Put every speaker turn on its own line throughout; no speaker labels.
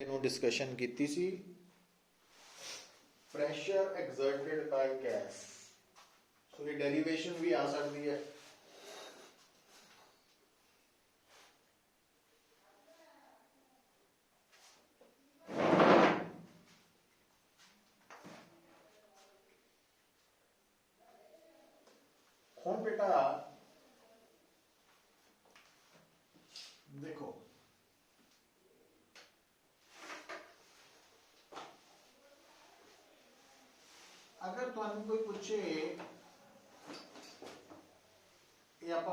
ਨੂੰ डिस्कशन ਕੀਤੀ ਸੀ pressure exerted by gas ਸੋ ਇਹ ਡੈਰੀਵੇਸ਼ਨ ਵੀ ਆ ਸਕਦੀ ਹੈ ਹੁਣ बेटा देखो अगर तुहानू कोई पूछे ये आप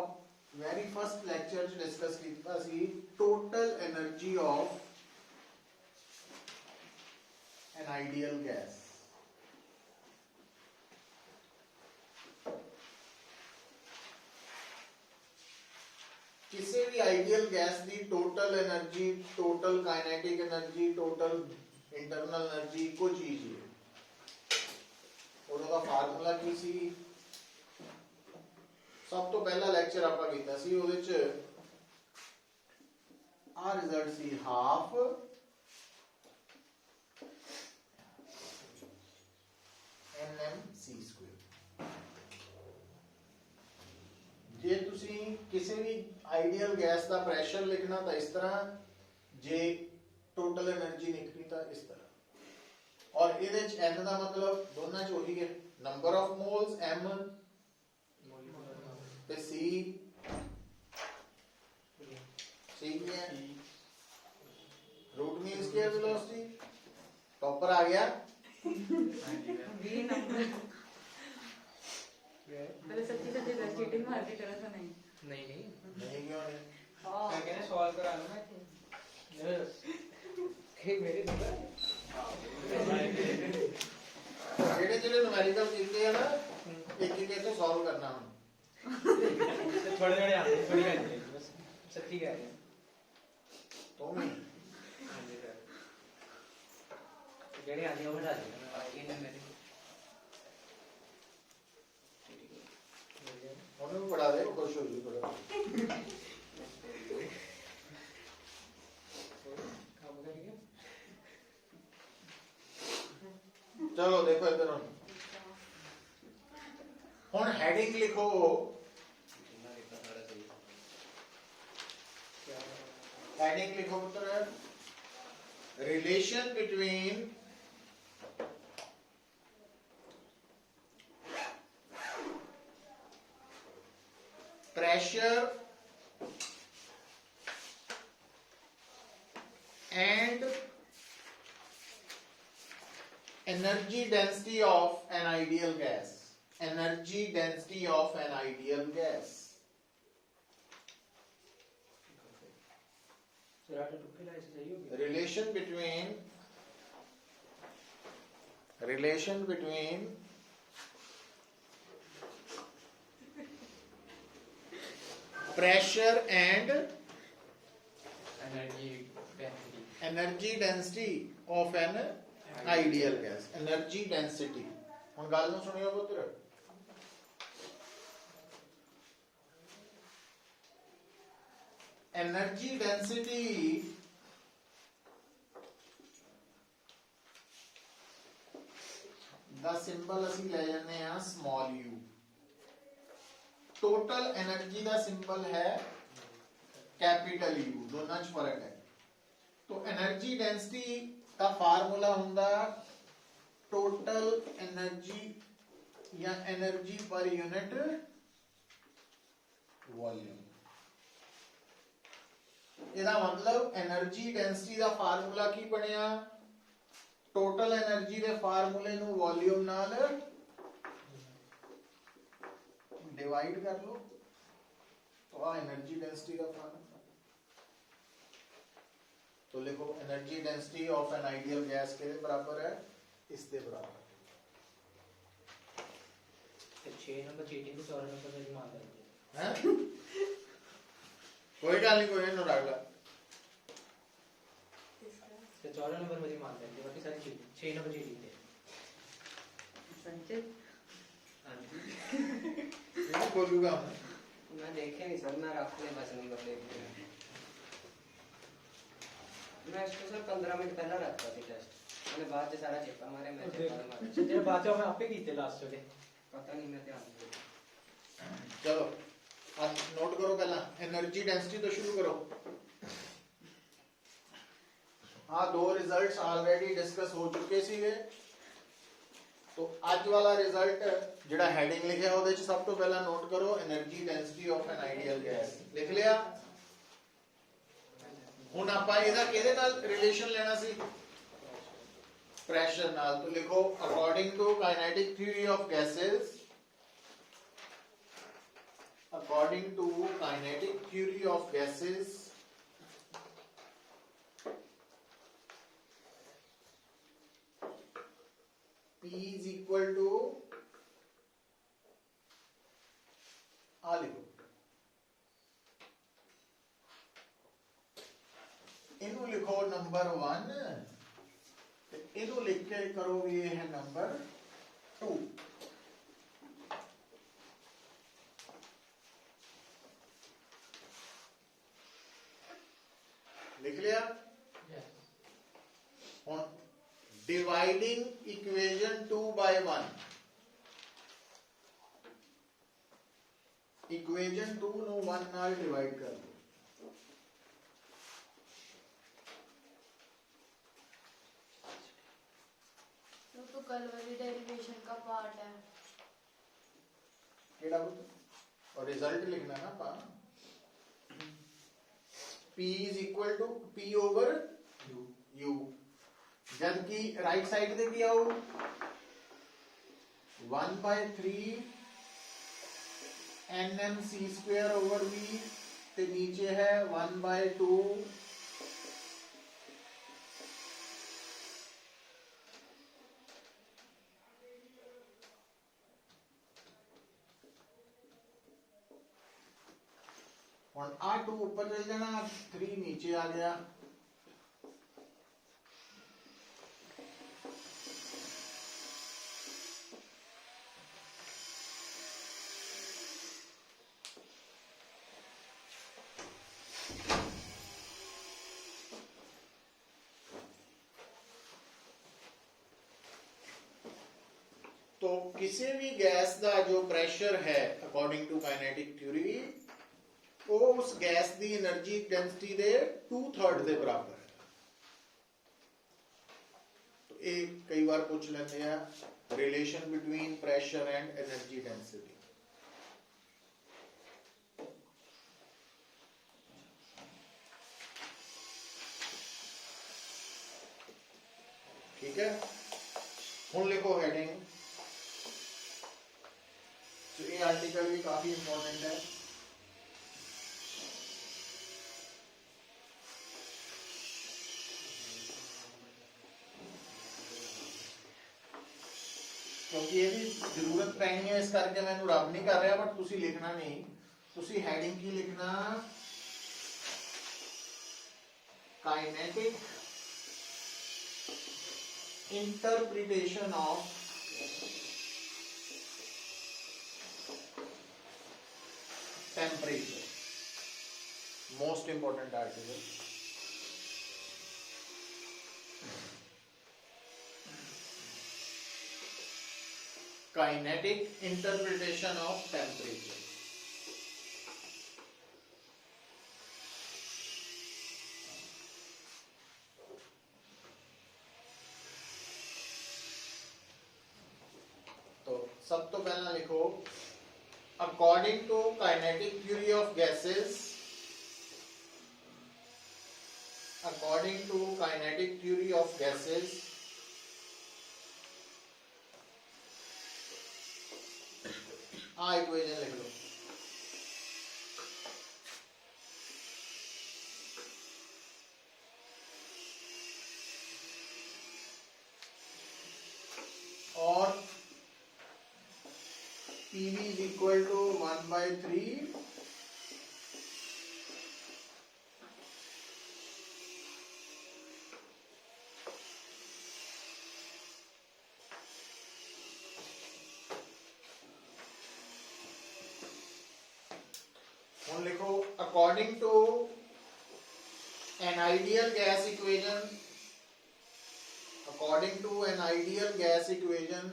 वेरी फर्स्ट लेक्चर च डिस्कस किया सी total energy of an ideal gas किसी भी आइडियल गैस की total energy total kinetic energy total internal energy को चीज है ਉਹਦਾ ਫਾਰਮੂਲਾ ਕੀ ਸੀ ਸਭ ਤੋਂ ਪਹਿਲਾ ਲੈਕਚਰ ਆਪਾਂ ਕੀਤਾ ਸੀ ਉਹਦੇ ਚ ਆ ਰਿਜ਼ਲਟ ਸੀ ਹਾਫ nmc²। ਜੇ ਤੁਸੀਂ ਕਿਸੇ ਵੀ ਆਈਡੀਅਲ ਗੈਸ ਦਾ ਪ੍ਰੈਸ਼ਰ ਲਿਖਣਾ ਤਾਂ ਇਸ ਤਰ੍ਹਾਂ ਜੇ ਟੋਟਲ એનર્ਜੀ ਲਿਖਣੀ ਤਾਂ ਇਸ ਤਰ੍ਹਾਂ और ਇਹਦੇ ਚ n ਦਾ ਮਤਲਬ ਦੋਨਾਂ ਚ ਉਹੀ ਹੈ ਨੰਬਰ ਆਫ ਮੋਲਸ m ਤੇ c ਕੀ ਹੈ रूट मीन स्क्वायर वेलोसिटी टॉपर आ गया
20 नंबर पहले सच्ची सच्ची चीटिंग मार के करा था नहीं
नहीं क्यों नहीं
हां
मैं कहने सवाल करा लो मैं मेरे नंबर
ਜਿਹੜੇ ਜਿਹੜੇ ਨੂਮੈਰੀਕਲ ਕੀਤੇ ਆ ਨਾ ਇੱਕ ਇੱਕ ਤੋਂ ਸੋਲਵ ਕਰਨਾ ਹੁਣ
थोड़े थोड़े आते थोड़ी आते बस सच्ची कह रहे हैं
तो मैं
जेड़े आते वो बढ़ा देना ये नहीं मेरे
ਉਹਨੂੰ ਵੀ ਪੜਾ ਦੇ ਉਹ ਖੁਸ਼ ਹੋ ਜੂ ਥੋੜਾ
काम करेंगे
चलो देखो इधर ਹੁਣ ਹੈਡਿੰग ਲਿਖੋ हेडिंग लिखो पुत्र relation between pressure and energy density of an ideal gas energy density of an ideal gas relation between pressure and energy density of an ideal gas energy density ਹੁਣ ਗੱਲ ਨੂੰ ਸੁਣਿਓ ਪੁੱਤਰ एनर्जी डेंसिटी दा symbol ਅਸੀਂ ਲੈ ਜਾਂਦੇ ਆ स्मॉल u टोटल एनर्जी दा सिंबल है कैपिटल U दोनों ਚ फर्क है तो एनर्जी डेंसिटी का फार्मूला ਹੁੰਦਾ टोटल एनर्जी या एनर्जी पर यूनिट वॉल्यूम ਇਹਦਾ ਮਤਲਬ એનર્ਜੀ ਡੈਂਸਿਟੀ ਦਾ ਫਾਰਮੂਲਾ ਕੀ ਬਣਿਆ ਟੋਟਲ એનર્ਜੀ ਦੇ ਫਾਰਮੂਲੇ ਨੂੰ ਵੋਲਿਊਮ ਨਾਲ डिवाइड कर लो तो आ एनर्जी डेंसिटी का फार्मूला तो लिखो energy density of an ideal gas के बराबर है इसके बराबर
6 नंबर चीटिंग को 4 नंबर में मान लेंगे
हैं कोई गल नहीं कोई नो रख ला
तो 4 नंबर में मान लेंगे बाकी सारी चीज 6 नंबर चीटिंग थे
संचित
हां जी
ये बोलूंगा
मैं देखे नहीं सर मैं रख ले बस नंबर देख
मैं इसको सर 15 मिनट पहला रखता थी टेस्ट मैंने बाद च सारा चेपा मारे मैं
ओके।
चेपा मारे
ਜਿਹੜੇ ਬਾਅਦ ਚ ਮੈਂ ਆਪੇ ਕੀਤੇ ਲਾਸਟ ਦੇ
पता नहीं मैं ध्यान नहीं दिया।
चलो आज नोट करो पहला एनर्जी डेंसिटी तो शुरू करो। हाँ दो रिजल्ट्स ऑलरेडी डिस्कस हो चुके सीगे। तो आज वाला रिजल्ट ਜਿਹੜਾ ਹੈਡਿੰਗ ਲਿਖਿਆ ਉਹਦੇ ਚ ਸਭ ਤੋਂ ਪਹਿਲਾਂ ਨੋਟ ਕਰੋ energy density of N ideal gas ਲਿਖ ਲਿਆ। ਹੁਣ ਆਪਾਂ ਇਹਦਾ ਕਿਹਦੇ ਨਾਲ ਰਿਲੇਸ਼ਨ ਲੈਣਾ ਸੀ ਪ੍ਰੈਸ਼ਰ ਨਾਲ। तो लिखो according to kinetic theory of gases according to kinetic theory of gases P is equal to आ लिखो इनू लिखो नंबर 1 इनू लिख के करो ये है नंबर 2। लिख लिया। ਹੁਣ डिवाइडिंग इक्वेशन 2 by 1 इक्वेशन 2 ਨੂੰ 1 ਨਾਲ डिवाइड कर दो।
तो कल वाली डेरिवेशन का पार्ट है
केड़ा पुत्र और रिजल्ट लिखना ना पा P is equal to P over U जबकि राइट साइड पे क्या हो 1/3 nmc square over V ते नीचे है 1/2 और R2 ऊपर चल जाना 3 नीचे आ गया। तो किसी भी गैस का जो प्रेशर है अकॉर्डिंग टू काइनेटिक थ्योरी वो उस गैस की एनर्जी डेंसिटी दे 2/3 दे बराबर है। तो एक कई बार पूछ लेते हैं relation between pressure and energy density. ठीक है हुन लिखो हेडिंग। तो ये आर्टिकल भी काफी इंपॉर्टेंट है। क्योंकि ये भी जरूरत पैनी है इस करके मैं रब नहीं कर रहा बट तुसी लिखना नहीं तुसी हेडिंग की लिखना kinetic interpretation of temperature most important article. Kinetic interpretation of temperature. तो सब तो पहला लिखो according to kinetic theory of gases according to kinetic theory of gases equation लिख लो। और PV is equal to 1/3 हम लिखो according to an ideal gas equation, according to an ideal gas equation,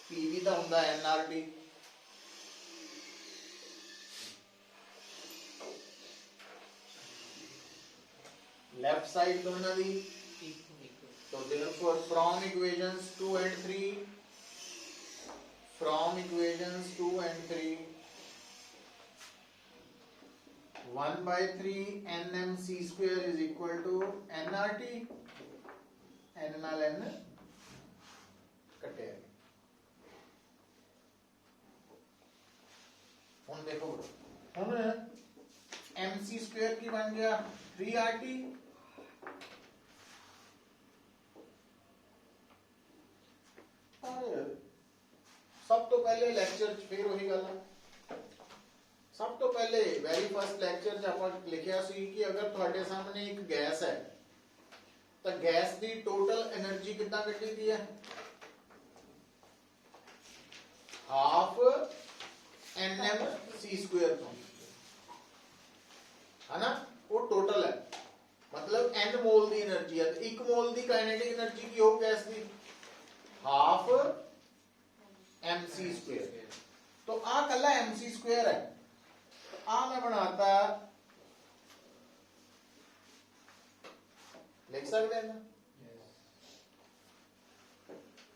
PV ਦਾ ਹੁੰਦਾ nRT, left side ਦੋਨਾਂ ਦੀ। So therefore from equations 2 and 3, from equations 2 and 3, 1 by 3 nmc square is equal to nRT, n ਨਾਲ n ਕੱਟਿਆ। ਹੁਣ ਦੇਖੋ, ਹੁਣ mc square ਕੀ ਬਣ ਗਿਆ 3RT, और सब तो पहले लेक्चर फिर वही गल, सब तो पहले वेरी फर्स्ट लेक्चर च ਆਪਾਂ ਲਿਖਿਆ ਸੀ ਕਿ ਅਗਰ ਤੁਹਾਡੇ ਸਾਹਮਣੇ ਇੱਕ ਗੈਸ ਹੈ ਤਾਂ ਗੈਸ ਦੀ ਟੋਟਲ એનર્ਜੀ ਕਿੰਨਾ ਕੱਢੀ ਦੀ ਹੈ, ਹਾਫ nmc स्क्वायर ਤੋਂ, है ना, वो टोटल है, मतलब n मोल ਦੀ એનર્ਜੀ ਹੈ। 1 मोल ਦੀ काइनेटिक એનર્ਜੀ ਕੀ ਹੋ गैस ਦੀ, हाफ mc स्क्वायर। तो आ कला mc स्क्वायर है, आ मैं बनाता लिख सकते हैं ना,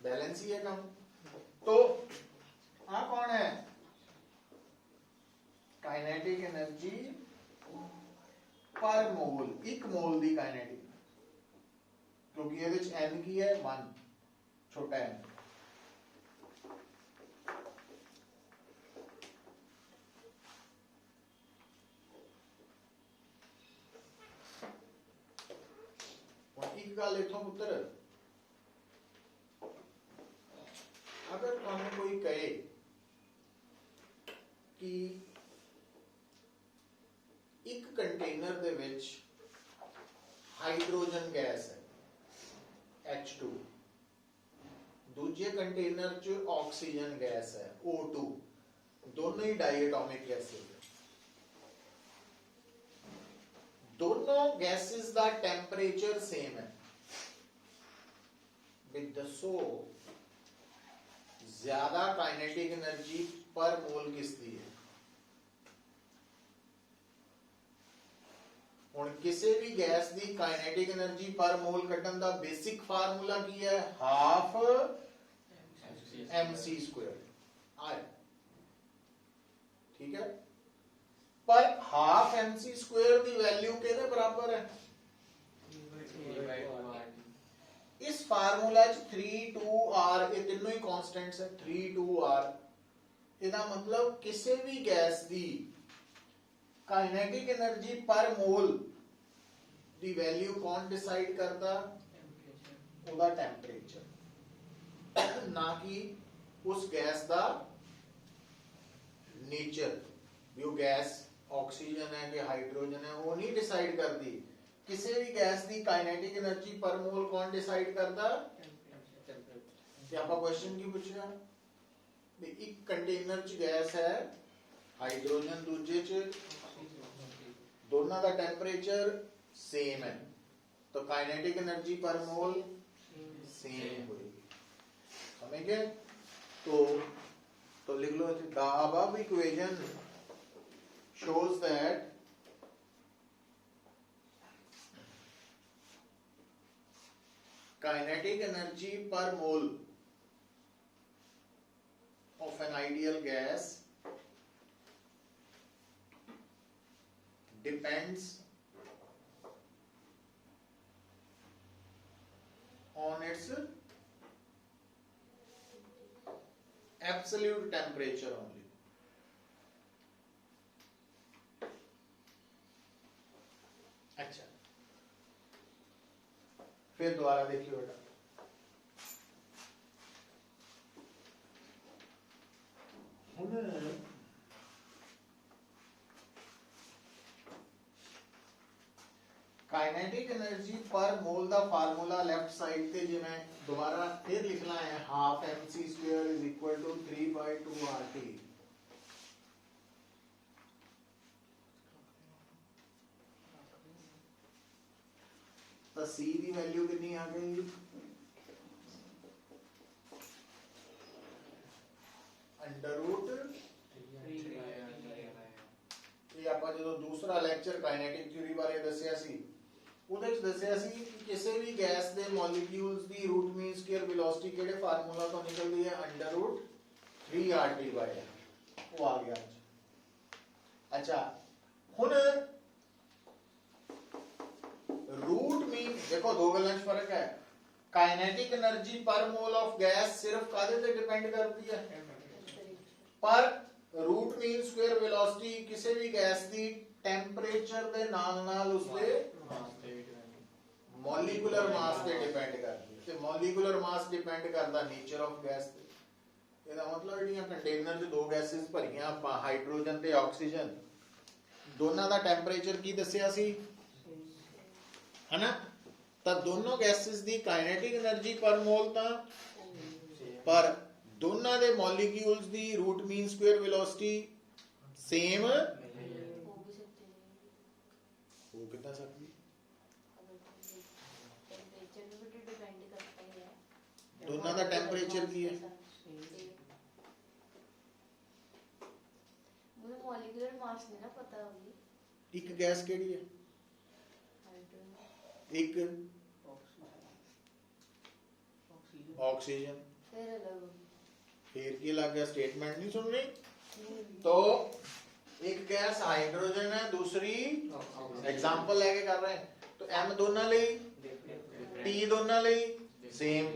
बैलेंस ही है काम। तो आ कौन है, काइनेटिक एनर्जी पर मोल, 1 मोल दी काइनेटिक, क्योंकि ये विच n की है 1 छोटा n। एक गल इथों पुत्र, अगर तुहानू कोई कहे कि एक कंटेनर दे विच हाइड्रोजन गैस है H2, दूजे कंटेनर च ऑक्सीजन गैस है O2, दोनों ही डाइएटॉमिक गैसेस है। दोनों गैसेस दा टेंपरेचर सेम है, विद दसो ज्यादा काइनेटिक एनर्जी पर मोल किसदी है। हुण किसी भी गैस दी काइनेटिक एनर्जी पर मोल कड्ढण दा बेसिक फार्मूला की है, हाफ mc स्क्वायर आए, ठीक है। पर हाफ mc स्क्वायर दी वैल्यू किहदे बराबर है, इस फार्मूला च 3 2r, ये तीनों ही कांस्टेंट्स है, 3 2r। इसदा मतलब किसी भी गैस दी काइनेटिक एनर्जी पर मोल दी वैल्यू कौन डिसाइड करता, ਉਹਦਾ टेंपरेचर, ना कि उस गैस दा नेचर, भी वो गैस ऑक्सीजन है कि हाइड्रोजन है, वो नहीं डिसाइड करती। किसी भी गैस दी काइनेटिक एनर्जी पर मोल कौन डिसाइड करता, ते आपां क्वेश्चन की पूछया भी एक कंटेनर च गैस है हाइड्रोजन, दूजे च दोनों का टेंपरेचर सेम है, तो काइनेटिक एनर्जी पर मोल सेम होगी, समझ गए। तो लिख लो, the above equation shows that kinetic energy per mole of an ideal gas depends on its absolute temperature only। अच्छा, फिर दोबारा देखिए बेटा, काइनेटिक एनर्जी पर मोल दा फार्मूला लेफ्ट साइड ते जिवें दोबारा फिर लिखना है, half mc square is equal to 3/2 RT। ਤਾਂ C ਦੀ ਵੈਲਿਊ ਕਿੰਨੀ ਆ ਗਈ ਅੰਡਰ ਰੂਟ ਇਹ ਆਪਾਂ ਜਦੋਂ ਦੂਸਰਾ ਲੈਕਚਰ ਕਾਈਨੈਟਿਕ ਥਿਊਰੀ ਬਾਰੇ ਦੱਸਿਆ ਸੀ ਉਹਦੇ ਵਿੱਚ ਦੱਸਿਆ ਸੀ ਕਿ ਕਿਸੇ ਵੀ ਗੈਸ ਦੇ ਮੋਲੀਕਿਊਲਸ ਦੀ ਰੂਟ ਮੀਨ ਸਕੁਅਰ ਵੈਲੋਸਿਟੀ ਕਿਹੜੇ ਫਾਰਮੂਲਾ ਤੋਂ ਨਿਕਲਦੀ ਹੈ ਅੰਡਰ ਰੂਟ 3RT/r ਉਹ ਆ ਗਿਆ ਅੱਛਾ ਹੁਣ रूट मीन देखो दो गल्लां च फर्क है काइनेटिक एनर्जी पर मोल ऑफ गैस सिर्फ कादे ते डिपेंड करती है पर रूट मीन स्क्वायर वेलोसिटी किसी भी गैस दी टेंपरेचर दे नाल उसदे मॉलिक्यूलर मास ते डिपेंड करदी है ते मॉलिक्यूलर मास डिपेंड करदा नेचर ऑफ गैस ते ਇਹਦਾ ਮਤਲਬ ਜਿਹੜੀਆਂ ਕੰਟੇਨਰ 'ਚ ਦੋ ਗੈसेस ਭਰੀਆਂ ਆਪਾਂ ਹਾਈਡਰੋਜਨ ਤੇ ਆਕਸੀਜਨ ਦੋਨਾਂ ਦਾ ਟੈਂਪਰੇਚਰ ਕੀ ਦੱਸਿਆ ਸੀ है ना तो दोनों गैसेस दी काइनेटिक एनर्जी पर मोल पर दोनों दे मॉलिक्यूल्स दी root mean square velocity same
हो भी सकते हैं
हो कितना सकती
टेम्परेचर पे तो डिपेंड करता ही है
दोनों का टेम्परेचर की है
मुझे मॉलिक्यूलर मास नहीं ना पता होगी
एक गैस केड़ी है एक ऑक्सीजन
फिर अलग
फिर की लग गया स्टेटमेंट नहीं सुन रही तो एक गैस हाइड्रोजन है दूसरी एग्जांपल लेके कर रहे हैं तो एम दोनों ਲਈ टी दोनों ਲਈ सेम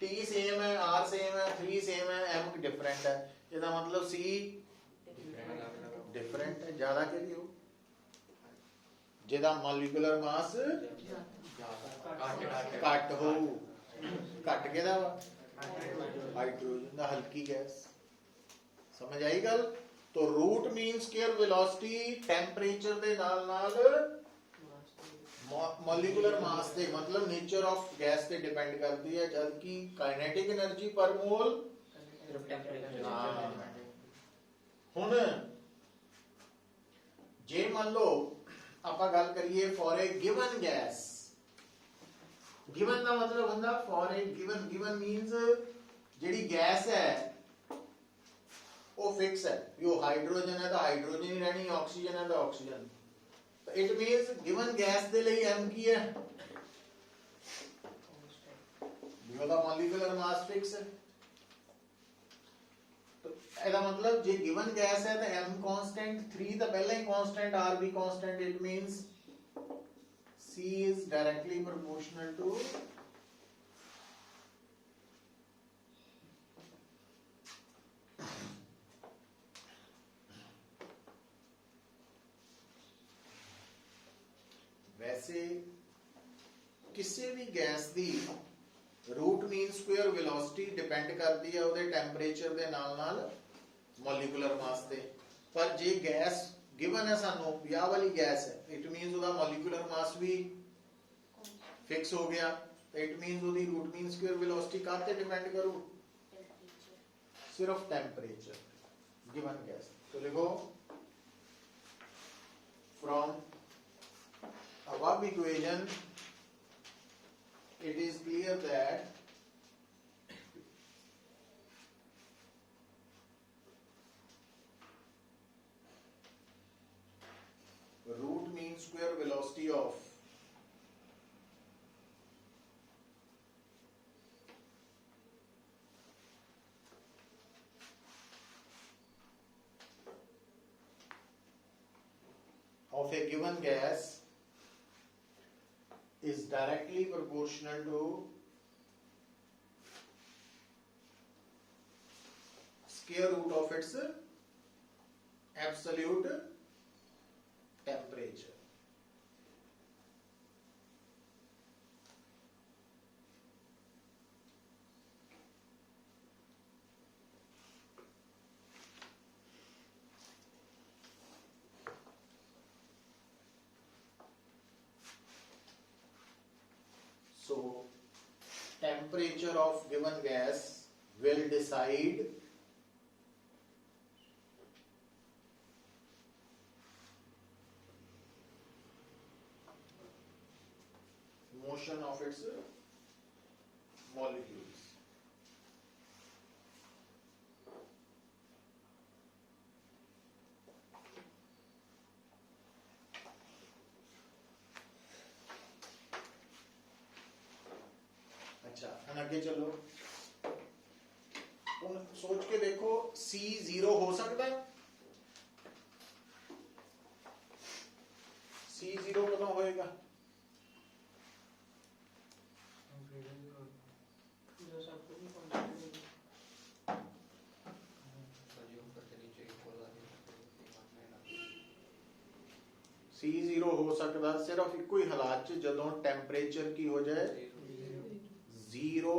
टी सेम है आर सेम है 3 सेम है एम डिफरेंट है ਇਹਦਾ मतलब सी डिफरेंट है ज्यादा के लिए हो ਜਿਹਦਾ ਮੋਲੀਕੂਲਰ ਮਾਸ ਘੱਟ ਹੋ ਘੱਟ ਕਿਹਦਾ ਵਾ ਹਾਈਡਰੋਜਨ ਦਾ ਹਲਕੀ ਗੈਸ ਸਮਝ ਆਈ ਗੱਲ तो root mean square velocity temperature दे नाल नाल मॉलिक्यूलर मास ते मतलब नेचर ऑफ गैस ते डिपेंड करती है जबकि काइनेटिक एनर्जी पर मोल
सिर्फ टेंपरेचर
ਹੁਣ ਜੇ ਮੰਨ ਲਓ ਆਪਾਂ ਗੱਲ ਕਰੀਏ for a given gas given ਦਾ ਮਤਲਬ ਹੁੰਦਾ for a given means ਜਿਹੜੀ ਗੈਸ ਹੈ ਉਹ ਫਿਕਸ ਹੈ ਵੀ ਉਹ ਹਾਈਡਰੋਜਨ ਹੈ ਤਾਂ ਹਾਈਡਰੋਜਨ ਹੀ ਰਹਿਣੀ ਆਕਸੀਜਨ ਹੈ ਤਾਂ ਆਕਸੀਜਨ ਤਾਂ ਇਟ ਮੀਨਸ ਗਿਵਨ ਗੈਸ ਦੇ ਲਈ m ਕੀ ਹੈ ਵੀ ਉਹਦਾ ਮੋਲੀਕੂਲਰ ਮਾਸ ਫਿਕਸ ਹੈ ਤਾਂ ਇਹਦਾ ਮਤਲਬ ਜੇ ਗਿਵਨ ਗੈਸ ਹੈ ਤਾਂ m ਕਾਂਸਟੈਂਟ 3 ਤਾਂ ਪਹਿਲਾਂ ਹੀ ਕਾਂਸਟੈਂਟ r ਵੀ constant it means c is directly proportional to वैसे किसी भी गैस दी root mean square velocity depend करती है ਉਹਦੇ ਟੈਂਪਰੇਚਰ ਦੇ ਨਾਲ ਨਾਲ ਮੋਲੀਕੂਲਰ ਮਾਸ ਤੇ ਪਰ ਜੇ ਗੈਸ गिवन है सानू यह वाली गैस है इट मींस ਉਹਦਾ ਮੋਲੀਕੂਲਰ ਮਾਸ ਵੀ ਫਿਕਸ ਹੋ ਗਿਆ इट मींस ਉਹਦੀ रूट मीन स्क्वायर वेलोसिटी ਕਾਹ ਤੇ ਡਿਪੈਂਡ ਕਰੂ सिर्फ टेंपरेचर गिवन गैस तो लिखो from above equation it is clear that root mean square velocity of a given gas is directly proportional to square root of its absolute temperature. So, temperature of given gas will decide motion of its molecules. अच्छा, हम आगे चलो। ਹੁਣ सोच के देखो C 0 हो सकता है? C 0 कदों होएगा?
जो सबको भी कॉन्सेप्ट
C 0 हो सकता सिर्फ ਇੱਕੋ ਹੀ ਹਾਲਾਤ ਚ ਜਦੋਂ ਟੈਂਪਰੇਚਰ ਕੀ ਹੋ ਜਾਏ 0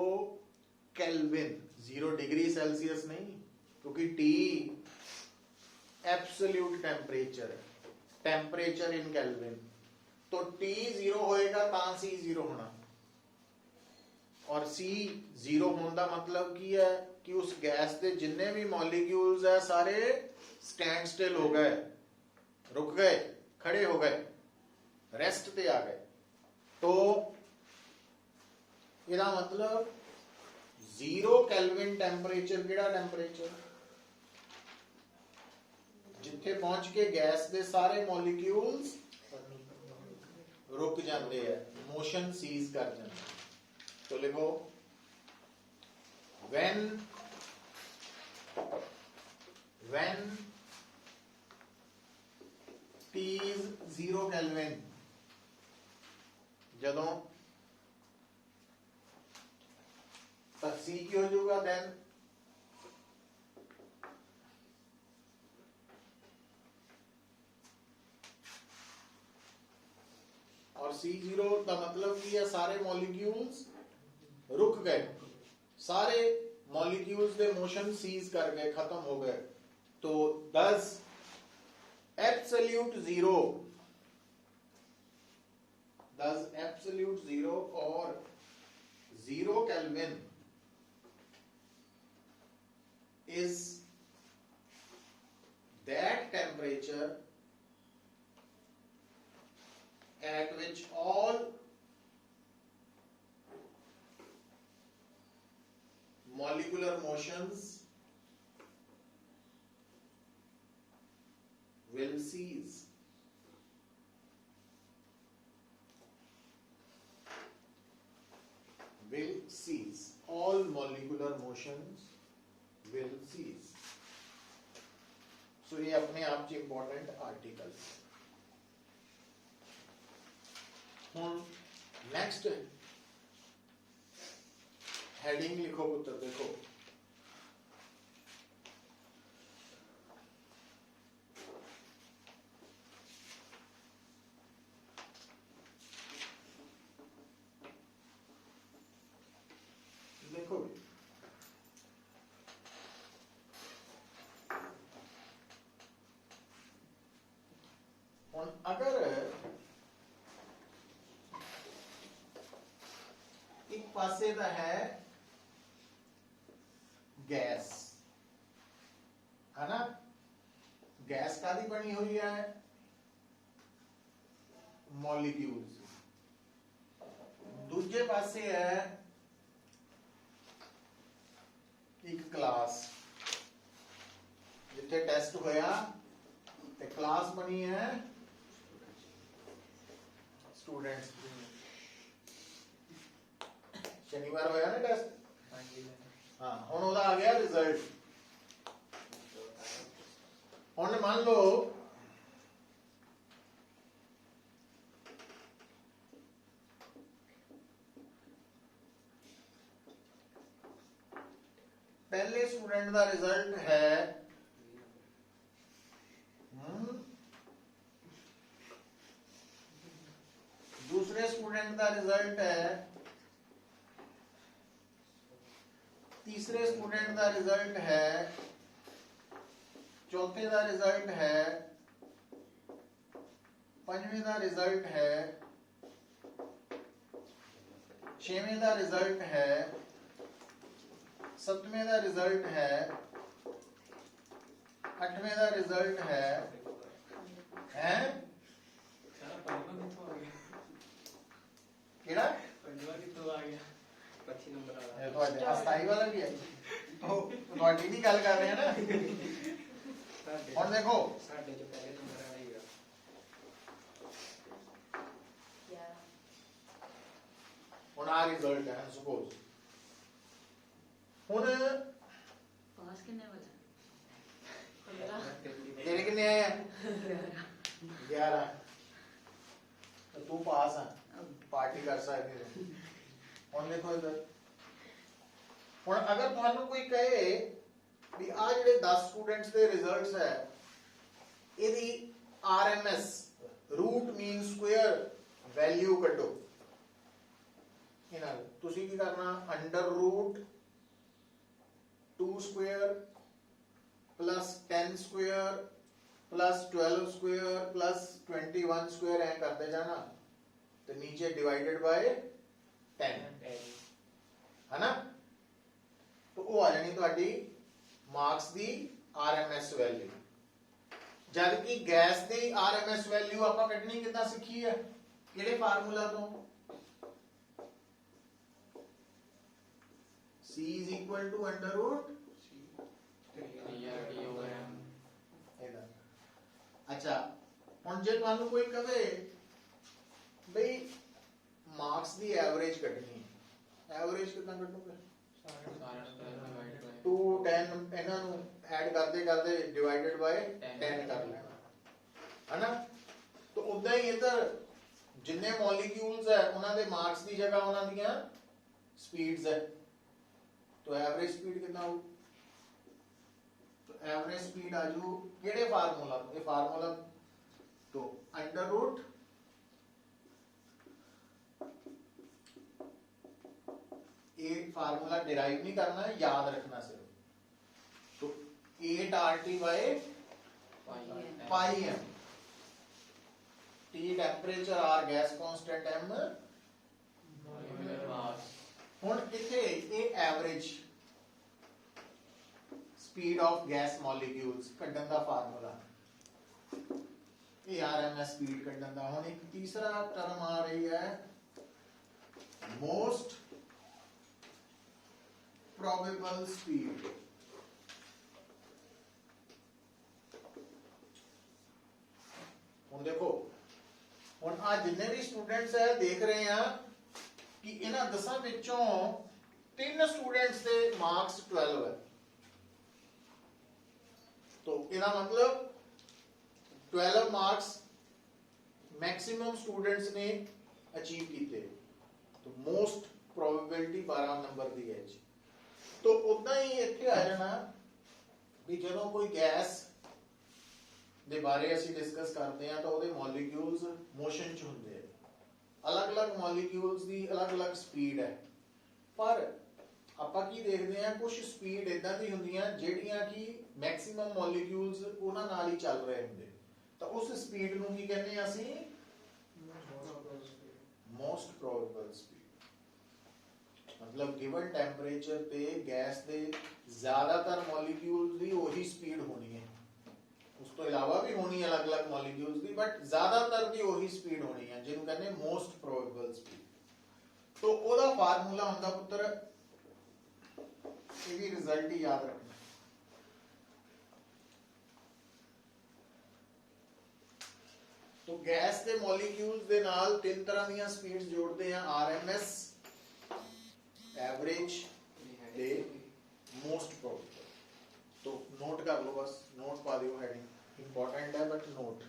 केल्विन 0 डिग्री सेल्सियस नहीं, क्योंकि T एब्सोल्यूट टेम्परेचर है, टेम्परेचर इन केल्विन। तो T 0 होएगा ता C 0 होना, और C 0 होने का मतलब की है कि उस गैस के जिन्ने भी मॉलिक्यूल्स है सारे स्टैंड स्टिल हो गए, रुक गए, खड़े हो गए, रेस्ट पे आ गए। तो इसका मतलब 0 केल्विन टेंपरेचर किहड़ा टेंपरेचर जिथे पहुंच के गैस दे सारे मॉलिक्यूल्स रुक जाते हैं, मोशन सीज कर जाते हैं। तो लिखो when T is 0 केल्विन, जदों C की हो जाएगा देन और C 0 का मतलब कि ये सारे मॉलिक्यूल्स रुक गए, सारे मॉलिक्यूल्स दे मोशन सीज कर गए, खत्म हो गए। तो 10 एब्सोल्यूट 0 और 0 kelvin is that temperature at which all molecular motions will cease. All molecular motions will cease. So ये अपने आप च इंपॉर्टेंट आर्टिकल। हुन नेक्स्ट हेडिंग लिखो पुत्र, देखो देखो अगर एक पासे दा है गैस, है ना, गैस कादी बनी हुई है मॉलिक्यूल्स, दूजे पासे है एक क्लास, जिथे टेस्ट होया ते क्लास बनी है स्टूडेंट्स। शनिवार होया ना टेस्ट, हाँ हुण ओदा आ गया रिजल्ट। हुण मान लो पहले स्टूडेंट का रिजल्ट है दूसरे स्टूडेंट का रिजल्ट है, तीसरे स्टूडेंट का रिजल्ट है, चौथे का रिजल्ट है, पंजवें का रिजल्ट है, छेवें का रिजल्ट है, सतवें का रिजल्ट है, अठवें का रिजल्ट है, हैं? केड़ा ਦੀ ਗੱਲ ਕਰ ਰਹੇ ਹਾਂ ਨਾ ਹੁਣ ਦੇਖੋ
साढ़े जो पहले नंबर आ रही है
ਹੁਣ ਆ ਰਿਜ਼ਲਟ ਹੈ ਸਪੋਜ਼ ਹੁਣ
पास कितने बचा
ਤੇਰੇ ਕਿੰਨੇ ਆਏ ਆ 11 ਤਾਂ ਤੂੰ ਪਾਸ ਆ ਪਾਰਟੀ ਕਰ ਸਕਦੇ ਹੋ ਹੁਣ ਦੇਖੋ ਇਧਰ ਹੁਣ ਅਗਰ ਤੁਹਾਨੂੰ ਕੋਈ ਕਹੇ ਵੀ ਆ ਜਿਹੜੇ 10 ਸਟੂਡੈਂਟਸ ਦੇ ਰਿਜ਼ਲਟਸ ਹੈ ਇਹਦੀ RMS ਰੂਟ ਮੀਨ ਸਕੁਅਰ ਵੈਲਿਊ ਕੱਢੋ ਇਹਨਾਂ ਤੁਸੀਂ ਕੀ ਕਰਨਾ under route 2 square plus 10 square plus 12 square plus 21 square ऐ करते जाना तो नीचे divided by 10 है ना तो वो आ जानी ਤੁਹਾਡੀ ਮਾਰਕਸ ਦੀ RMS ਵੈਲਿਊ ਜਦ ਕਿ ਗੈਸ ਦੀ RMS ਵੈਲਿਊ ਆਪਾਂ ਕੱਢਣੀ ਕਿੱਦਾਂ ਸਿੱਖੀ ਹੈ ਕਿਹੜੇ ਫਾਰਮੂਲਾ ਤੋਂ C is equal to under root ਇਹਦਾ ਅੱਛਾ ਹੁਣ ਜੇ ਤੁਹਾਨੂੰ ਕੋਈ ਕਹੇ ਬਈ ਮਾਰਕਸ ਦੀ ਐਵਰੇਜ ਕੱਢਣੀ ਹੈ ਐਵਰੇਜ ਕਿੱਦਾਂ ਕੱਢੋਗੇ 2 10 ਇਹਨਾਂ ਨੂੰ ਐਡ ਕਰਦੇ ਕਰਦੇ ਡਿਵਾਈਡਡ ਬਾਈ 10 ਕਰ ਲੈਣਾ ਹੈਨਾ ਤਾਂ ਉਦਾਂ ਹੀ ਇਧਰ ਜਿੰਨੇ ਮੋਲੀਕਿਊਲਸ ਹੈ ਉਹਨਾਂ ਦੇ ਮਾਰਕਸ ਦੀ ਜਗ੍ਹਾ ਉਹਨਾਂ ਦੀਆਂ ਸਪੀਡਸ ਹੈ तो एवरेज स्पीड कितना हो तो एवरेज स्पीड आजू केड़े फार्मूला ये फार्मूला तो अंडर रूट ये फार्मूला डिराइव नहीं करना है याद रखना सिर्फ तो 8 RT by pi m T temperature R gas constant m ਹੁਣ ਇੱਥੇ ਇਹ average speed of gas molecules ਕੱਢਣ ਦਾ ਫਾਰਮੂਲਾ ਇਹ RMS ਸਪੀਡ ਕੱਢਣ ਦਾ ਹੁਣ ਇੱਕ ਤੀਸਰਾ ਟਰਮ ਆ ਰਹੀ ਹੈ ਮੋਸਟ ਪ੍ਰੋਬੇਬਲ ਸਪੀਡ ਹੁਣ ਦੇਖੋ ਹੁਣ ਆ ਜਿੰਨੇ ਵੀ ਸਟੂਡੈਂਟਸ ਹੈ ਦੇਖ ਰਹੇ ਆ ਕਿ ਇਹਨਾਂ 10 ਵਿੱਚੋਂ 3 ਸਟੂਡੈਂਟਸ ਦੇ ਮਾਰਕਸ 12 ਹੈ तो ਇਹਦਾ ਮਤਲਬ 12 ਮਾਰਕਸ ਮੈਕਸਿਮਮ ਸਟੂਡੈਂਟਸ ਨੇ ਅਚੀਵ ਕੀਤੇ तो ਮੋਸਟ ਪ੍ਰੋਬੇਬਿਲਿਟੀ 12 ਨੰਬਰ ਦੀ ਹੈ ਜੀ तो ਉਦਾਂ ਹੀ ਇੱਥੇ ਆ ਜਾਣਾ ਵੀ ਜਦੋਂ ਕੋਈ ਗੈਸ ਦੇ ਬਾਰੇ ਅਸੀਂ ਡਿਸਕਸ ਕਰਦੇ ਹਾਂ ਤਾਂ ਉਹਦੇ ਮੋਲੀਕਿਊਲਸ ਮੋਸ਼ਨ 'ਚ ਹੁੰਦੇ ਆ अलग-अलग मॉलिक्यूल्स ਦੀ अलग-अलग ਸਪੀਡ ਹੈ ਪਰ ਆਪਾਂ ਕੀ ਦੇਖਦੇ ਹਾਂ ਕੁਝ ਸਪੀਡ ਇਦਾਂ ਦੀ ਹੁੰਦੀਆਂ ਜਿਹੜੀਆਂ ਕਿ ਮੈਕਸਿਮਮ ਮੋਲੀਕਿਊਲਸ ਉਹਨਾਂ ਨਾਲ ਹੀ ਚੱਲ ਰਹੇ ਹੁੰਦੇ ਤਾਂ ਉਸ ਸਪੀਡ ਨੂੰ ਕੀ ਕਹਿੰਦੇ ਆ ਅਸੀਂ ਮੋਸਟ ਪ੍ਰੋਬੇਬਲ ਸਪੀਡ ਮਤਲਬ ਗਿਵਨ ਟੈਂਪਰੇਚਰ ਤੇ ਗੈਸ ਦੇ ਜ਼ਿਆਦਾਤਰ ਮੋਲੀਕਿਊਲਸ ਦੀ ਉਹੀ ਸਪੀਡ ਹੋਣੀ ਹੈ ਉਸ ਤੋਂ ਇਲਾਵਾ ਵੀ ਹੋਣੀ ਅਲੱਗ-ਅਲੱਗ ਮੋਲੀਕਿਊਲਸ ਦੀ ਬਟ ਜ਼ਿਆਦਾਤਰ ਦੀ ਉਹੀ ਸਪੀਡ ਹੋਣੀ ਹੈ ਜਿਹਨੂੰ ਕਹਿੰਦੇ ਮੋਸਟ ਪ੍ਰੋਬੇਬਲ ਸਪੀਡ ਤੋਂ ਉਹਦਾ ਫਾਰਮੂਲਾ ਹੁੰਦਾ ਪੁੱਤਰ ਇਹ ਵੀ ਰਿਜ਼ਲਟ ਹੀ ਯਾਦ ਰੱਖਣਾ तो गैस ਦੇ ਮੋਲੀਕਿਊਲਸ ਦੇ ਨਾਲ ਤਿੰਨ ਤਰ੍ਹਾਂ ਦੀਆਂ ਸਪੀਡਸ ਜੋੜਦੇ ਆ RMS एवरेज ਤੇ मोस्ट प्रोबेबल तो नोट कर लो बस नोट पा दियो हेडिंग इंपॉर्टेंट है बट नोट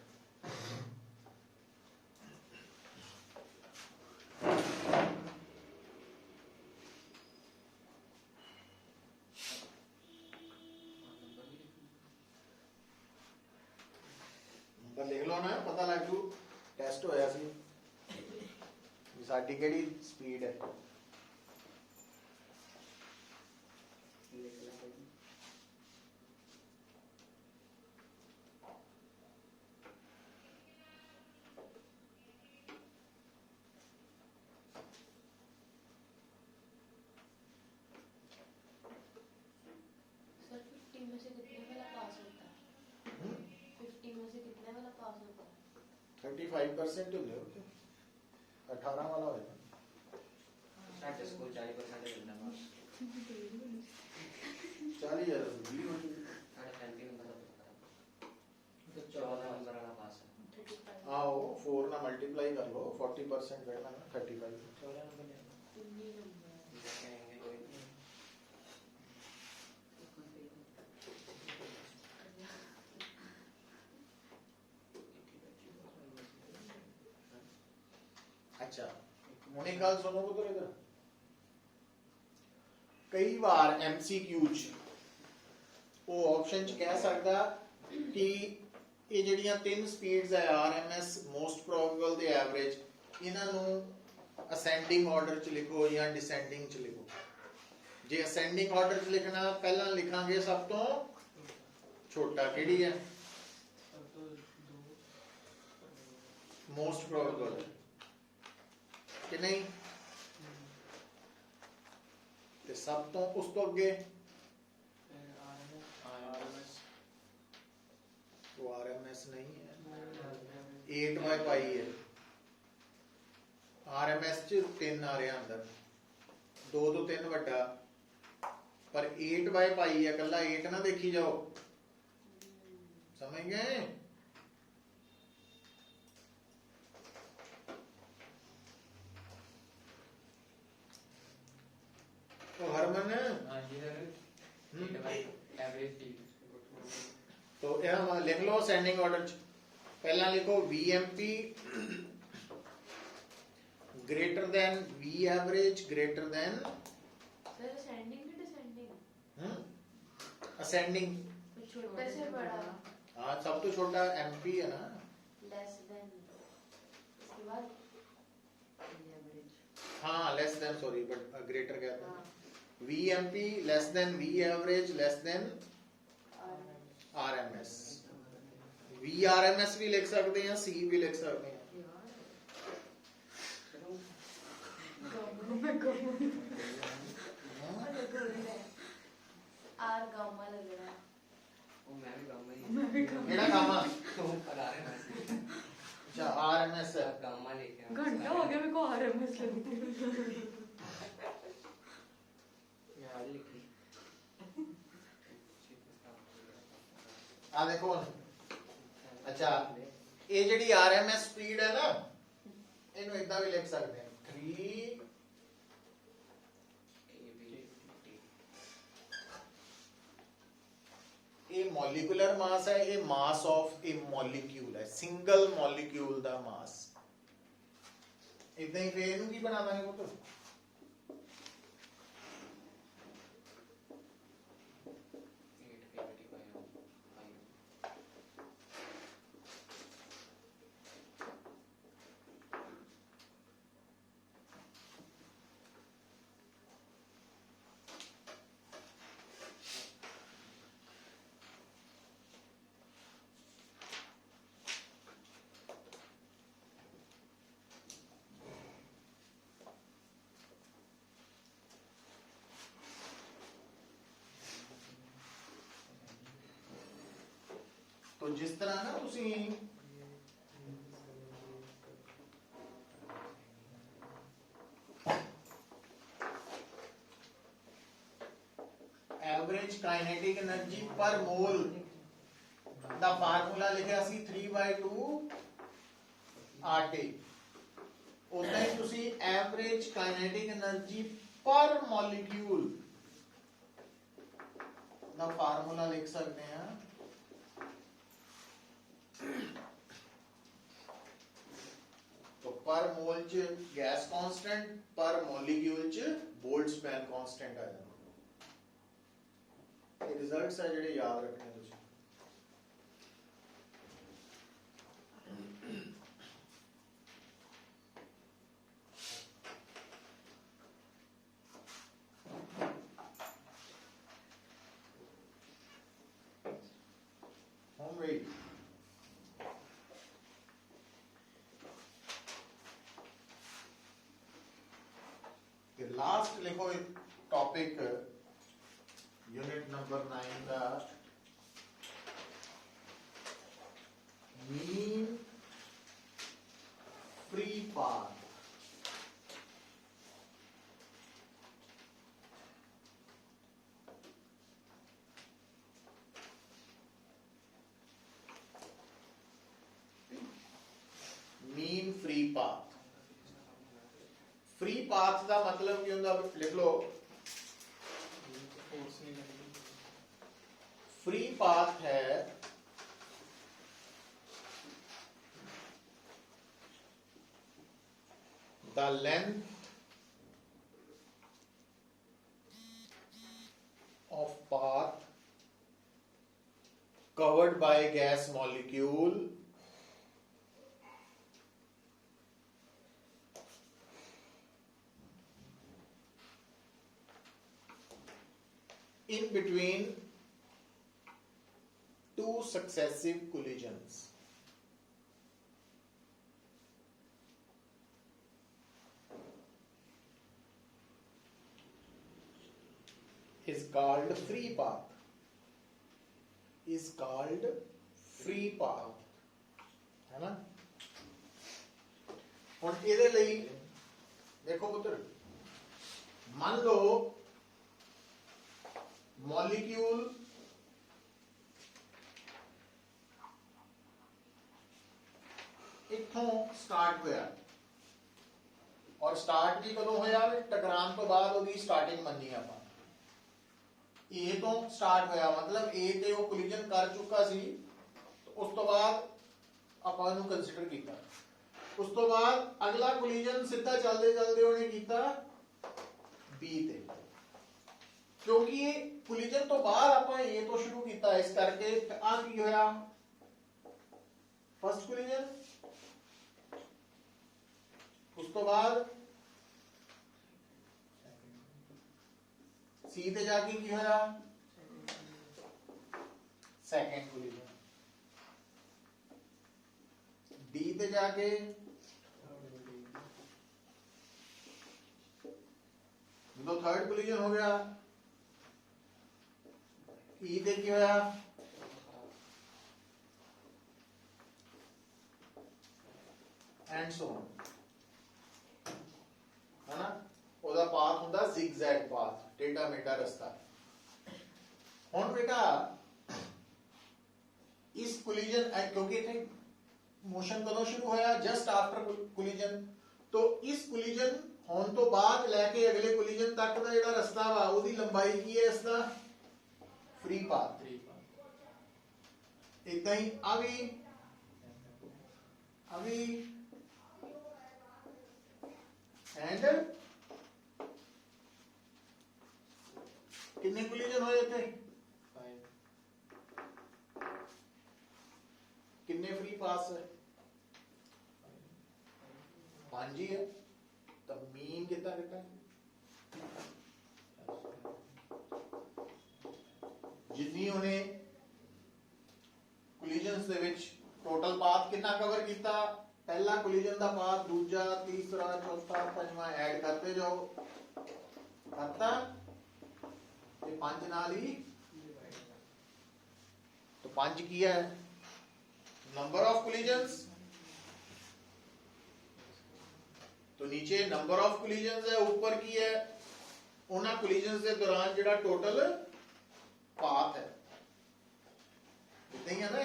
तो लिख लो ना पता लग जू टेस्ट होया सी साडी केड़ी स्पीड है
सर 50 में से कितने वाला पास होता है 50 में से कितने वाला पास होता है
35% ਹੁੰਦੇ ਹੋ 18 ਵਾਲਾ ਹੋਏਗਾ
साढ़े स्कूल 40% मिलना मार्क्स
40,000 20 हो जाएगी।
साढ़े 35 नंबर का पता करा
तो
14 नंबर वाला पास है
35
आओ 4 ना मल्टीप्लाई कर लो 40% करना ना 35
14 नंबर ले आना।
19 नंबर
देखेंगे कोई नहीं।
अच्छा ਹੁਣ ਇੱਕ ਗੱਲ ਸੁਣੋ ਪੁੱਤਰ ਇਧਰ ਕਈ ਵਾਰ MCQ ਚ ਉਹ ਆਪਸ਼ਨ ਚ ਕਹਿ ਸਕਦਾ ਕਿ ਇਹ ਜਿਹੜੀਆਂ ਤਿੰਨ ਸਪੀਡਸ ਹੈ RMS ਮੋਸਟ ਪ੍ਰੋਬੇਬਲ ਤੇ ਐਵਰੇਜ ਇਹਨਾਂ ਨੂੰ ਅਸੈਂਡਿੰਗ ਆਰਡਰ ਚ ਲਿਖੋ ਜਾਂ ਡਿਸੈਂਡਿੰਗ ਚ ਲਿਖੋ ਜੇ ਅਸੈਂਡਿੰਗ ਆਰਡਰ ਚ ਲਿਖਣਾ ਪਹਿਲਾਂ ਲਿਖਾਂਗੇ ਸਭ ਤੋਂ ਛੋਟਾ ਕਿਹੜੀ ਹੈ
अब तो दो
ਮੋਸਟ ਪ੍ਰੋਬੇਬਲ ਕਿ ਨਹੀਂ ਤੇ ਸਭ ਤੋਂ ਉਸ ਤੋਂ ਅੱਗੇ
RMS
वो RMS नहीं है 8 बाय पाई है RMS ਚ 3 ਆ ਰਿਹਾ ਅੰਦਰ 2 ਤੋਂ 3 ਵੱਡਾ ਪਰ 8 ਬਾय ਪਾਈ ਹੈ ਕੱਲਾ 8 ਨਾ ਦੇਖੀ ਜਾਓ ਸਮਝ ਗਏ तो हरमन
हाँ जी सर एवरेज टी
तो यह लिख लो असेंडिंग ऑर्डर पहला लिखो VMP greater than V average greater than
sir ascending की डिसेंडिंग
असेंडिंग
छोटे से बड़ा
हाँ सब तो छोटा MP है ना
लेस देन इसके बाद
हाँ less than sorry but greater कहते हैं VMP less than V average less than RMS VRMS भी लिख सकते हैं C भी लिख सकते हैं
आर गामा लग रहा है
वो मैं भी गामा ही
केड़ा गामा
तो पता रहे मैं
अच्छा RMS है
गामा लेके आया।
घंटा हो गया मेरे को RMS लगती है
यार लिखी
आ देखो अच्छा ये ਜਿਹੜੀ RMS स्पीड है ना ਇਹਨੂੰ ਇਦਾਂ ਵੀ ਲਿਖ ਸਕਦੇ ਹਾਂ 3 ਇਹ ਮੋਲੀਕੂਲਰ ਮਾਸ ਹੈ ਇਹ ਮਾਸ ਆਫ ए ਮੋਲੀਕਿਊਲ ਹੈ ਸਿੰਗਲ ਮੋਲੀਕਿਊਲ ਦਾ ਮਾਸ ਇਦਾਂ ਹੀ ਫੇਰ ਇਹਨੂੰ ਕੀ ਬਣਾ ਦਾਂਗੇ ਪੁੱਤ तो जिस तरह ना ਤੁਸੀਂ एवरेज काइनेटिक एनर्जी पर मोल ਦਾ ਫਾਰਮੂਲਾ ਲਿਖਿਆ ਸੀ 3/2 RT ਉਦਾਂ ਹੀ ਤੁਸੀਂ ਐਵਰੇਜ ਕਾਈਨੈਟਿਕ એનર્ਜੀ ਪਰ ਮੋਲੀਕਿਊਲ ਦਾ ਫਾਰਮੂਲਾ ਲਿਖ ਸਕਦੇ ਹਾਂ तो पर मोल च गैस कांस्टेंट पर मॉलिक्यूल च बोल्ट्जमैन कांस्टेंट आ जाता ये रिजल्ट्स है जेडे याद रखने तुसी होम वेट लास्ट लिखो एक टॉपिक यूनिट नंबर 9 का mean free path free path. Free path ਦਾ ਮਤਲਬ ਕੀ ਹੁੰਦਾ, ਲਿਖ ਲਓ। Free path है the length of path covered by gas molecule in between two successive collisions. Is called free path. Is called free path. है ना? ਹੁਣ ਇਹਦੇ ਲਈ ਦੇਖੋ ਪੁੱਤਰ, ਮੰਨ ਲਓ ਮੋਲੀਕਿਊਲ ਇੱਥੋਂ ਸਟਾਰਟ ਹੋਇਆ, ਔਰ ਸਟਾਰਟ ਵੀ ਕਦੋਂ ਹੋਇਆ? ਟਕਰਾਉਣ ਤੋਂ ਬਾਅਦ ਉਹਦੀ ਸਟਾਰਟਿੰਗ ਮੰਨੀ ਆਪਾਂ। A ਤੋਂ ਸਟਾਰਟ ਹੋਇਆ, ਮਤਲਬ A ਤੇ ਉਹ ਕੋਲੀਜਨ ਕਰ ਚੁੱਕਾ ਸੀ, ਉਸ ਤੋਂ ਬਾਅਦ ਆਪਾਂ ਇਹਨੂੰ ਕੰਸੀਡਰ ਕੀਤਾ। ਉਸ ਤੋਂ ਬਾਅਦ ਅਗਲਾ ਕੋਲੀਜਨ ਸਿੱਧਾ ਚੱਲਦੇ ਚੱਲਦੇ ਉਹਨੇ ਕੀਤਾ B ਤੇ, ਕਿਉਂਕਿ ਇਹ ਕੋਲੀਜਨ ਤੋਂ ਬਾਅਦ ਆਪਾਂ A ਤੋਂ ਸ਼ੁਰੂ ਕੀਤਾ, ਇਸ ਕਰਕੇ ਆ ਕੀ ਹੋਇਆ? ਫਸਟ ਕੋਲੀਜਨ, ਉਸ ਤੋਂ ਬਾਅਦ C ਤੇ ਜਾ ਕੇ ਕੀ ਹੋਇਆ? Second collision. D ਤੇ ਜਾ ਕੇ ਜਦੋਂ ਥਰਡ ਕੋਲੀਜਨ ਹੋ ਗਿਆ, E ਤੇ ਕੀ ਹੋਇਆ? ਐਂਡ ਸੋ ਔਨ, ਹੈ ਨਾ? ਉਹਦਾ ਪਾਥ ਹੁੰਦਾ zigzag ਪਾਥ, ਟੇਢਾ ਮੇਢਾ ਰਸਤਾ। ਹੁਣ ਬੇਟਾ ਇਸ ਕੋਲੀਜਨ, ਕਿਉਂਕਿ ਇੱਥੇ ਮੋਸ਼ਨ ਕਦੋਂ ਸ਼ੁਰੂ ਹੋਇਆ? Just after collision. तो इस कोलिजन होने तो बाद लेके अगले कोलिजन तक का ਜਿਹੜਾ ਰਸਤਾ ਵਾ ਉਹਦੀ ਲੰਬਾਈ ਕੀ ਹੈ? ਇਸ ਦਾ फ्री पाथ। इतना ही अभी एंड कितने कोलिजन होए थे? कितने फ्री पास है? 5 ही है। तो मीन कितना कितना जितनी उन्हें कोलिजन्स दे विच टोटल पाथ कितना कवर किया? पहला कोलिजन दा पाथ, दूजा, तीसरा, चौथा, पंजवां ऐड करते जाओ, करता ते 5 नाल ही। तो 5 की है नंबर ऑफ कोलिजन्स, तो नीचे नंबर ऑफ कोलिजन्स है, ऊपर की है उन्हां कोलिजन्स के दौरान जिहड़ा टोटल पाथ है। इतना ही है ना?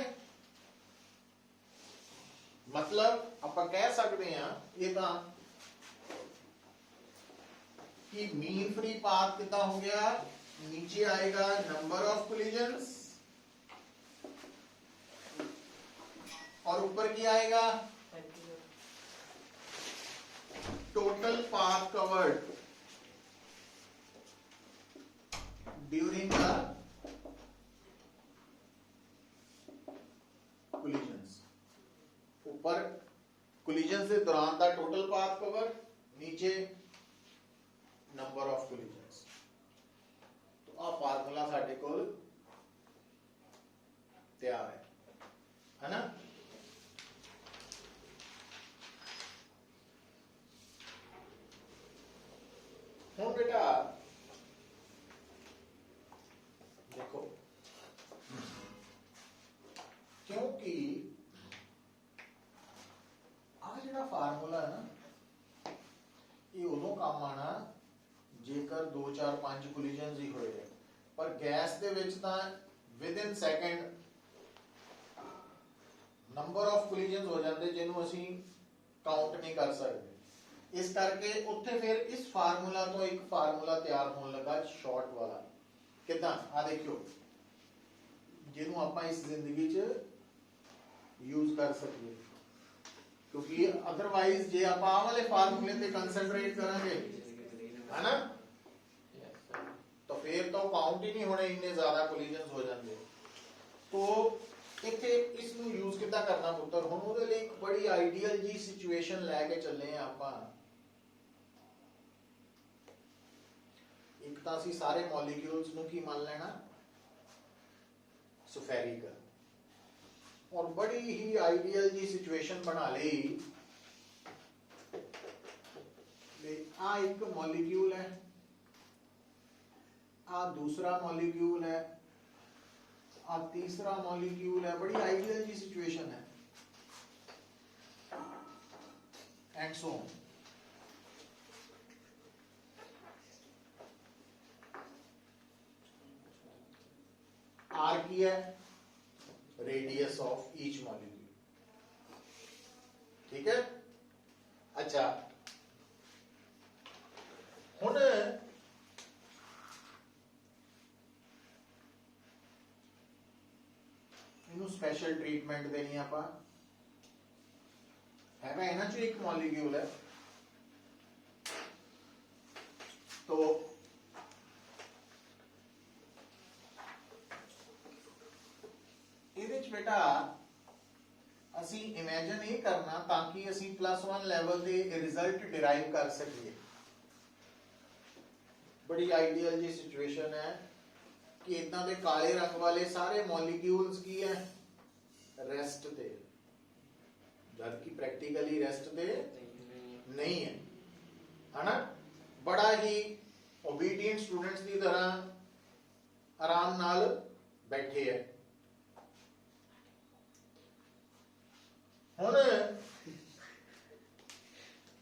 मतलब आप कह सकते हैं ये तो कि मीन फ्री पाथ कितना हो गया? नीचे आएगा नंबर ऑफ कोलिजन्स और ऊपर क्या आएगा? Total path covered during the collisions. ऊपर कोलिजन से दौरान दा टोटल पाथ कवर, नीचे नंबर ऑफ कोलिजन्स। तो आ फार्मूला साडे कोल तैयार है ना? हुण बेटा देखो, क्योंकि आ जिहड़ा फार्मूला है ना, ये उदों काम आना जेकर 2 4 5 कोलिजन्स ही होए, पर गैस दे विच तां with in second number of collisions हो जाते, जिन्हों असीं ਕਾਊਂਟ ਨਹੀਂ ਕਰ ਸਕਦੇ। ਇਸ ਕਰਕੇ ਉੱਥੇ ਫਿਰ ਇਸ ਫਾਰਮੂਲਾ ਤੋਂ ਇੱਕ ਫਾਰਮੂਲਾ ਤਿਆਰ ਹੋਣ ਲੱਗਾ ਸ਼ਾਰਟ ਵਾਲਾ। ਕਿਦਾਂ? ਆ ਦੇਖਿਓ, ਜਿਹਨੂੰ ਆਪਾਂ ਇਸ ਜ਼ਿੰਦਗੀ 'ਚ ਯੂਜ਼ ਕਰ ਸਕੀਏ, ਕਿਉਂਕਿ ਅਦਰਵਾਈਜ਼ ਜੇ ਆਪਾਂ ਆਹ ਵਾਲੇ ਫਾਰਮੂਲੇ ਤੇ ਕੰਸੈਂਟਰੇਟ ਕਰਾਂਗੇ ਹੈ ਨਾ, ਤਾਂ ਫਿਰ ਤਾਂ ਕਾਊਂਟ ਹੀ ਨਹੀਂ ਹੋਣੇ, ਇੰਨੇ ਜ਼ਿਆਦਾ ਕੋਲੀਜਨਸ ਹੋ ਜਾਂਦੇ। ਤੋ ਇੱਥੇ ਇਸ ਨੂੰ ਯੂਜ਼ ਕਿੱਦਾਂ ਕਰਨਾ ਪੁੱਤਰ? ਹੁਣ ਉਹਦੇ ਲਈ ਇੱਕ ਬੜੀ ਆਈਡੀਅਲ ਜੀ ਸਿਚੁਏਸ਼ਨ ਲੈ ਕੇ ਚੱਲੇ ਆ ਆਪਾਂ। ਇੱਕ ਤਾਂ ਅਸੀਂ ਸਾਰੇ ਮੋਲੀਕਿਊਲਸ ਨੂੰ ਕੀ ਮੰਨ ਲੈਣਾ? ਸਫੈਰਿਕਲ। ਔਰ ਬੜੀ ਹੀ ਆਈਡੀਅਲ ਜੀ ਸਿਚੁਏਸ਼ਨ ਬਣਾ ਲਈ ਵੀ ਆ ਇੱਕ ਮੋਲੀਕਿਊਲ ਹੈ, आ दूसरा मॉलिक्यूल है, आ तीसरा मॉलिक्यूल है। बड़ी आइडियल जी सिचुएशन है एंड सो ऑन। आर की है रेडियस ऑफ ईच मॉलिक्यूल, ठीक है। अच्छा हुन ਇਹਨੂੰ ਸਪੈਸ਼ਲ ਟ੍ਰੀਟਮੈਂਟ ਦੇਣੀ ਆਪਾਂ। ਹੈਗਾ ਇਹਨਾਂ ਚ ਇੱਕ ਮੋਲੀਕਿਊਲ ਹੈ, तो ਇਹਦੇ ਚ ਬੇਟਾ ਅਸੀਂ ਇਮੇਜਿਨ ਇਹ ਕਰਨਾ ਤਾਂ ਕਿ ਅਸੀਂ +1 ਲੈਵਲ ਦੇ ਰਿਜ਼ਲਟ ਡਿਰਾਈਵ ਕਰ ਸਕੀਏ। ਬੜੀ ਆਈਡੀਅਲ ਜੀ ਸਿਚੁਏਸ਼ਨ ਹੈ कि इतना दे काले रंग वाले सारे मॉलिक्यूल्स की है रेस्ट पे, जबकि प्रैक्टिकली रेस्ट पे नहीं है ना। बड़ा ही ओबीडियंट स्टूडेंट्स की तरह आराम नाल बैठे है। हुण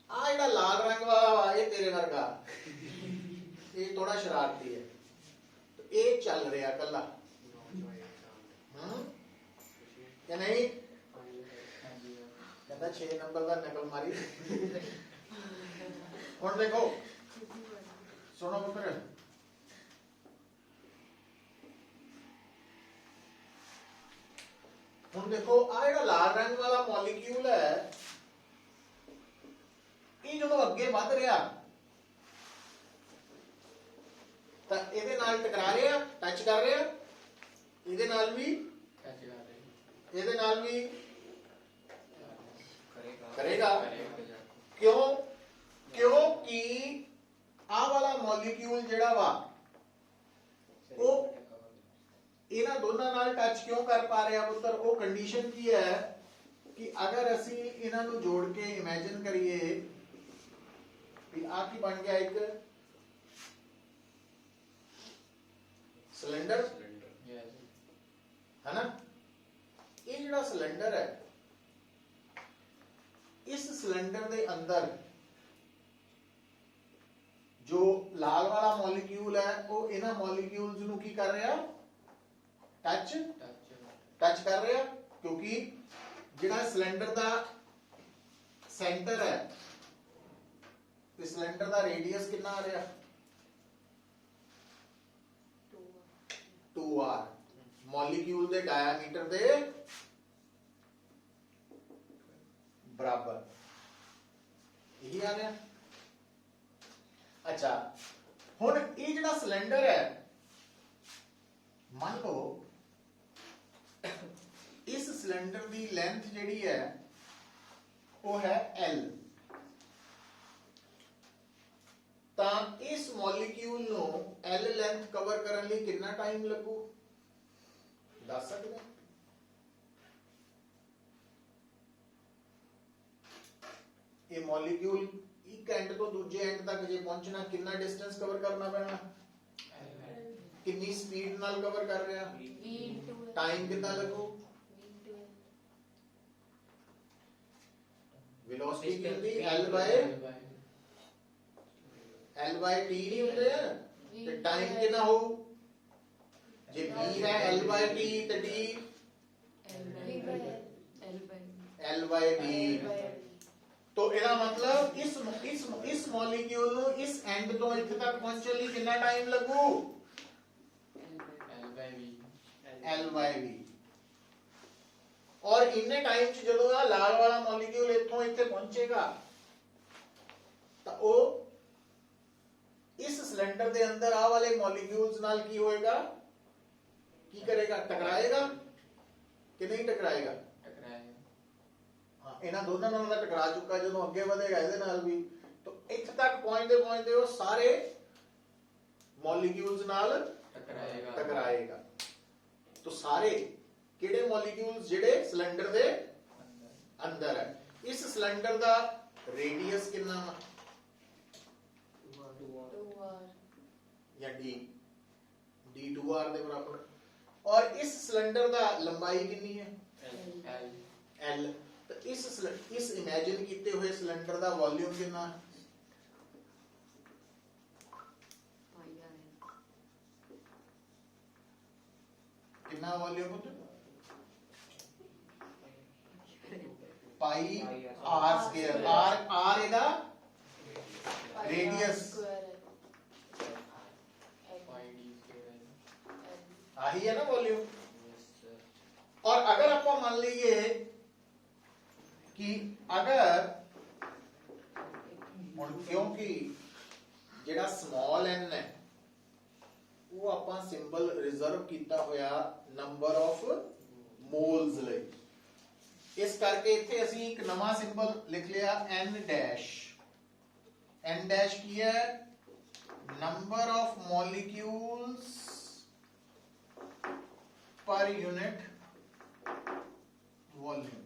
आ जिहड़ा लाल रंग वाला वा ये तेरे वर्गा, ये थोड़ा शरारती है। ये चल रहा कला या नहीं? कहता 6 नंबर का नकल मारी। हुण देखो सुनो पुत्र, हुण देखो आ जिहड़ा लाल रंग वाला मॉलिक्यूल है ये जो अगे वध रहा ਤਾਂ ਇਹਦੇ ਨਾਲ ਟਕਰਾ ਰਿਹਾ, ਟੱਚ ਕਰ ਰਿਹਾ, ਇਹਦੇ ਨਾਲ ਵੀ ਟੱਚ ਕਰ ਰਿਹਾ, ਇਹਦੇ ਨਾਲ ਵੀ ਕਰੇਗਾ। ਕਿਉਂ? ਕਿਉਂਕਿ ਆਹ ਵਾਲਾ ਮੋਲੀਕਿਊਲ ਜਿਹੜਾ ਵਾ ਉਹ ਇਹਨਾਂ ਦੋਨਾਂ ਨਾਲ ਟੱਚ ਕਿਉਂ ਕਰ ਪਾ ਰਿਹਾ ਪੁੱਤਰ? ਉਹ ਕੰਡੀਸ਼ਨ ਕੀ ਹੈ ਕਿ ਅਗਰ ਅਸੀਂ ਇਹਨਾਂ ਨੂੰ ਜੋੜ ਕੇ ਇਮੇਜਿਨ ਕਰੀਏ ਵੀ ਆਹ ਕੀ ਬਣ ਗਿਆ, ਇੱਕ सिलेंडर है ना। ये जिहड़ा सिलेंडर है, इस सिलेंडर दे अंदर जो लाल वाला मॉलिक्यूल है वो इन्हां मॉलिक्यूल्स नूं की कर रहा? टच कर रहा, क्योंकि जिहड़ा सिलेंडर दा सेंटर है, इस सिलेंडर दा रेडियस कितना आ रहा? 2r। मॉलिक्यूल दे डायमीटर दे बराबर यही आ गया। अच्छा हुण ये जिहड़ा सिलेंडर है, मान लो इस सिलेंडर की लेंथ जिहड़ी है वो है L, ਤਾਂ ਇਸ ਮੋਲੀਕਿਊਲ ਨੂੰ L ਲੈਂਥ ਕਵਰ ਕਰਨ ਲਈ ਕਿੰਨਾ ਟਾਈਮ ਲੱਗੂ? ਦੱਸ ਸਕਦੇ? ਇਹ ਮੋਲੀਕਿਊਲ ਇੱਕ ਐਂਡ ਤੋਂ ਦੂਜੇ ਐਂਡ ਤੱਕ ਜੇ ਪਹੁੰਚਣਾ ਕਿੰਨਾ ਡਿਸਟੈਂਸ ਕਵਰ ਕਰਨਾ ਪੈਣਾ? ਕਿੰਨੀ ਸਪੀਡ ਨਾਲ ਕਵਰ ਕਰ ਰਿਹਾ? ਟਾਈਮ ਕਿੰਨਾ ਲੱਗੂ? ਵੈਲੋਸਿਟੀ ਕਿੰਨੀ? L by T नहीं होते हैं, तो टाइम कितना हो? जे V है L by T तो D L by D। तो ਇਹਦਾ ਮਤਲਬ ਇਸ ਮੋਲੀਕਿਊਲ ਨੂੰ ਇਸ ਐਂਡ ਤੋਂ ਇੱਥੇ ਤੱਕ ਪਹੁੰਚਣ ਲਈ ਕਿੰਨਾ ਟਾਈਮ ਲੱਗੂ L by V और इन्ने टाइम च ਜਦੋਂ ਆ ਲਾਲ ਵਾਲਾ ਮੋਲੀਕਿਊਲ ਇੱਥੋਂ ਇੱਥੇ ਪਹੁੰਚੇਗਾ ਤਾਂ ਉਹ ਇਸ ਸਿਲੰਡਰ ਦੇ ਅੰਦਰ ਆ ਵਾਲੇ ਮੋਲੀਕਿਊਲਸ ਨਾਲ ਕੀ ਹੋਏਗਾ ਕੀ ਕਰੇਗਾ ਟਕਰਾਏਗਾ ਕਿ ਨਹੀਂ ਟਕਰਾਏਗਾ ਹਾਂ ਇਹਨਾਂ ਦੋਨਾਂ ਨਾਲ ਤਾਂ ਟਕਰਾ ਚੁੱਕਾ ਜਦੋਂ ਅੱਗੇ ਵਧੇਗਾ ਇਹਦੇ ਨਾਲ ਵੀ ਤਾਂ ਇੱਥੇ ਤੱਕ ਪਹੁੰਚਦੇ ਪਹੁੰਚਦੇ ਉਹ ਸਾਰੇ ਮੋਲੀਕਿਊਲਸ ਨਾਲ ਟਕਰਾਏਗਾ तो सारे किहड़े मॉलिक्यूल्स जेड़े सिलेंडर दे अंदर है इस सिलेंडर दा रेडियस कितना
2R
या d 2r दे बराबर और इस सिलेंडर दा लंबाई कितनी है L तो इस इमेजिन कीते हुए सिलेंडर दा वॉल्यूम कितना कितना वॉल्यूम होता पाई आर स्क्वायर आर ਇਹਦਾ रेडियस आही है ना वॉल्यूम और अगर आप मान लीजिए कि अगर क्योंकि जेड़ा स्मॉल n है वो ਆਪਾਂ ਸਿੰਬਲ ਰਿਜ਼ਰਵ ਕੀਤਾ ਹੋਇਆ ਨੰਬਰ ਆਫ ਮੋਲਸ ਲਈ ਇਸ ਕਰਕੇ ਇੱਥੇ ਅਸੀਂ ਇੱਕ ਨਵਾਂ ਸਿੰਬਲ ਲਿਖ ਲਿਆ n ਡੈਸ਼ ਕੀ ਹੈ ਨੰਬਰ ਆਫ ਮੋਲੀਕਿਊਲਸ ਪਰ ਯੂਨਿਟ ਵੋਲਿਊਮ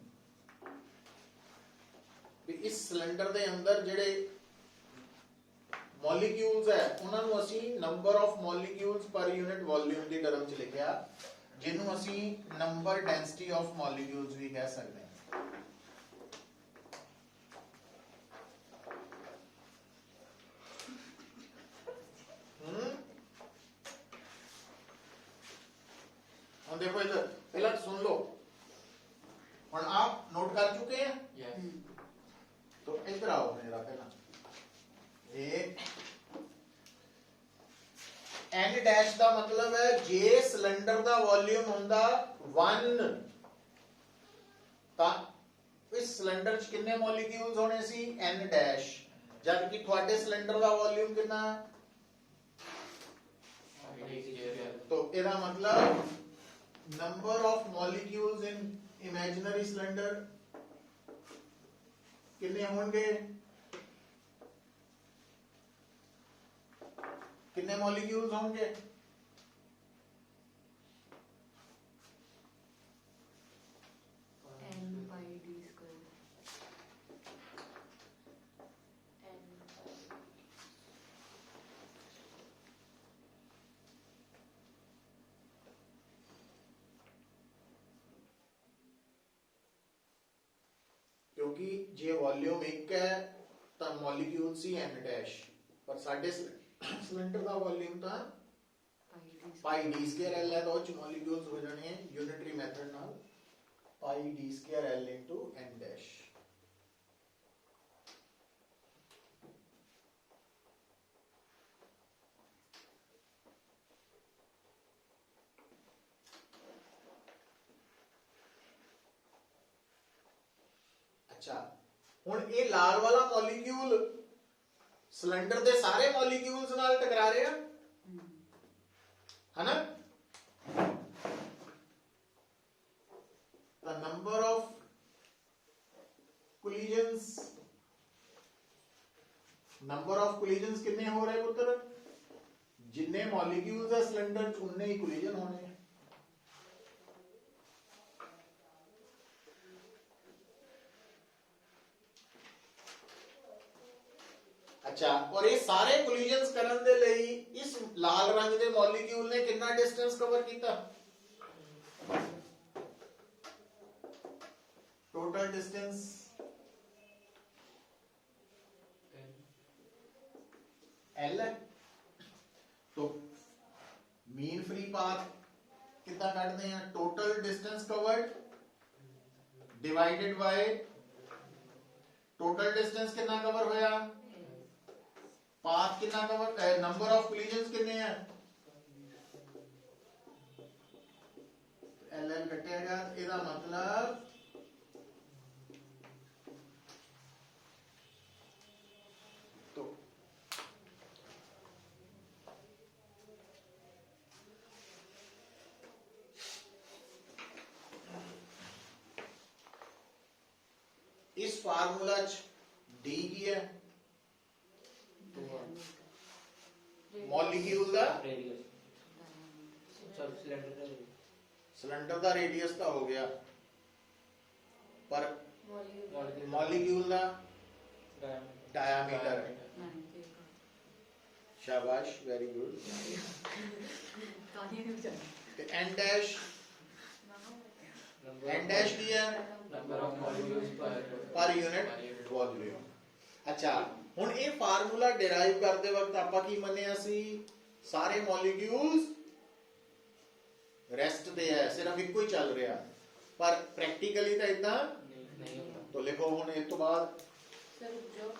ਵੀ ਇਸ ਸਿਲੰਡਰ ਦੇ ਅੰਦਰ ਜਿਹੜੇ मॉलिक्यूल्स है उन्होंने असी नंबर ऑफ मॉलिक्यूल्स पर यूनिट वॉल्यूम की टर्म च लिखा जिन्हों असी नंबर डेंसिटी ऑफ मॉलिक्यूल्स भी कह सकते हैं हम देखो इधर पहला सुन लो और आप नोट कर चुके हैं तो इधर आओ मेरा पहला एन डैश का मतलब है जे सिलेंडर का वॉल्यूम होंदा 1 ता इस सिलेंडर च कितने मॉलिक्यूल्स होने सी एन डैश जबकि थोड़े सिलेंडर का वॉल्यूम कितना तो एदा मतलब number of molecules in imaginary cylinder कितने होंगे कितने मॉलिक्यूल्स होंगे
N by D square.
क्योंकि जे वॉल्यूम एक है तो मॉलिक्यूल सी एन डैश पर साढ़े सिलेंडर का वॉल्यूम था पाई डी स्क्वायर एल है तो मॉलिक्यूल्स हो जाने हैं यूनिटरी मेथड नाल pi d square l into n dash अच्छा हुन ये लाल वाला मॉलिक्यूल सिलेंडर दे सारे मॉलिक्यूल्स नाल टकरा रहे हैं है ना द नंबर ऑफ कोलिजन्स कितने हो रहे पुत्र जिन्ने मॉलिक्यूल्स है सिलेंडर च उन्ने ही कोलिजन होने हैं अच्छा और ये सारे कोलिजन्स करन दे लई इस लाल रंग दे मॉलिक्यूल ने कितना डिस्टेंस कवर किया टोटल डिस्टेंस L है तो मीन फ्री पाथ कितना काटते हैं total distance covered divided by total total distance कितना कवर होया, पाथ कितना कवर, नंबर ऑफ कोलिजन्स कितने हैं, एल एल कटेगा, ਇਹਦਾ मतलब तो इस फार्मूला च डी की है मॉलिक्यूल दा
रेडियस सब सिलेंडर का
सिलेंडर दा रेडियस का हो गया, पर
मॉलिक्यूल
मॉलिक्यूल दा
डायमीटर
डायामीटर है। शाबाश, very good. N dash, n dash की है
नंबर ऑफ मॉलिक्यूल्स
पर यूनिट वॉल्यूम। अच्छा, ਹੁਣ ਇਹ ਫਾਰਮੂਲਾ ਡਿਰਾਈਵ ਕਰਦੇ ਵਕਤ ਆਪਾਂ ਕੀ ਮੰਨਿਆ ਸੀ, ਸਾਰੇ ਮੋਲੀਕਿਊਲਸ ਰੈਸਟ ਤੇ ਹੈ, ਸਿਰਫ ਇੱਕੋ ਹੀ ਚੱਲ ਰਿਹਾ, ਪਰ ਪ੍ਰੈਕਟੀਕਲੀ ਤਾਂ ਇਦਾਂ
नहीं होता।
तो लिखो ਹੁਣ ਇਸ ਤੋਂ ਬਾਅਦ
सर रुक जाओ,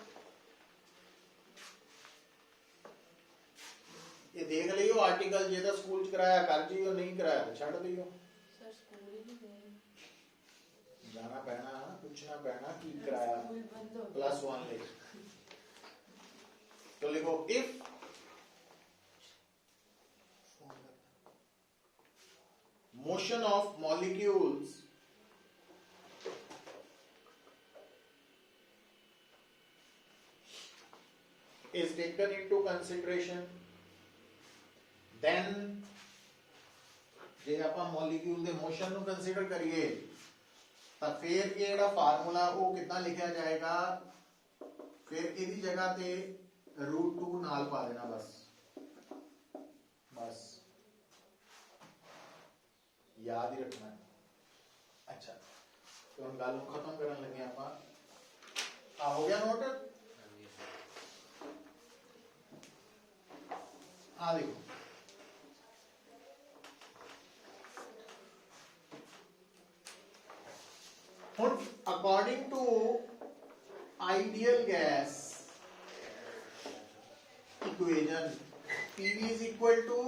ਇਹ ਦੇਖ ਲਈਓ ਆਰਟੀਕਲ, ਜੇ ਤਾਂ ਸਕੂਲ ਚ ਕਰਾਇਆ ਕਰ ਜੀਓ, ਨਹੀਂ ਕਰਾਇਆ ਤਾਂ ਛੱਡ ਦਿਓ।
सर स्कूल ही नहीं गए,
ਜਾਣਾ ਪੈਣਾ, ਪੁੱਛਣਾ ਪੈਣਾ ਕੀ ਕਰਾਇਆ
स्कूल बंद हो गया।
प्लस 1 ले। तो लिखो if motion of molecules is taken into consideration, then ਜੇ ਆਪਾਂ ਮੋਲੀਕਿਊਲ ਦੇ ਮੋਸ਼ਨ ਨੂੰ ਕੰਸੀਡਰ ਕਰੀਏ ਤਾਂ ਫਿਰ ਇਹ ਜਿਹੜਾ ਫਾਰਮੂਲਾ ਉਹ ਕਿੱਦਾਂ ਲਿਖਿਆ ਜਾਏਗਾ, ਫਿਰ ਇਹਦੀ ਜਗ੍ਹਾ ਤੇ √2 ਨਾਲ ਪਾ ਦੇਣਾ ਬਸ, ਬਸ याद ही रखना है। अच्छा, तो हम गल खत्म करने लगे आप, हो गया नोट, आ देखो हुन according to ideal gas equation PV is equal to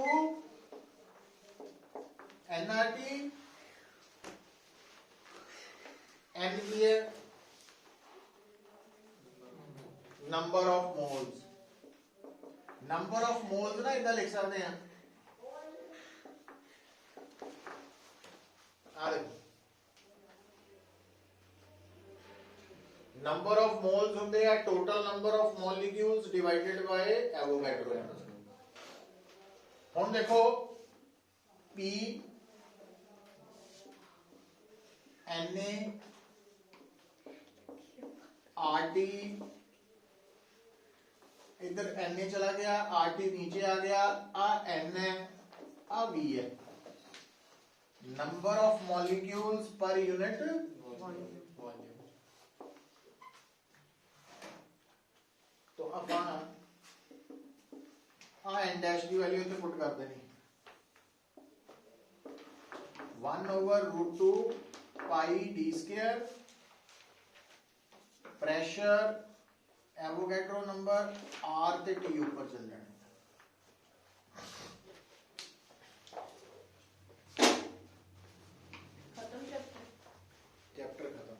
NRT, N की है number of moles, number of moles ना इधर लिख सकते हैं, नंबर ऑफ मोल्स होंगे हैं total number of molecules divided by Avogadro. हम देखो P Na RT, इधर Na चला गया, RT नीचे आ गया, आ N है, आ V है, नंबर ऑफ मॉलिक्यूल्स पर यूनिट वॉल्यूम। तो अब N डैश की वैल्यू इतने पुट कर देनी, 1/√2 pi d square, pressure Avogadro number R ते T ऊपर चल जाने।
खत्म चैप्टर,
चैप्टर खत्म,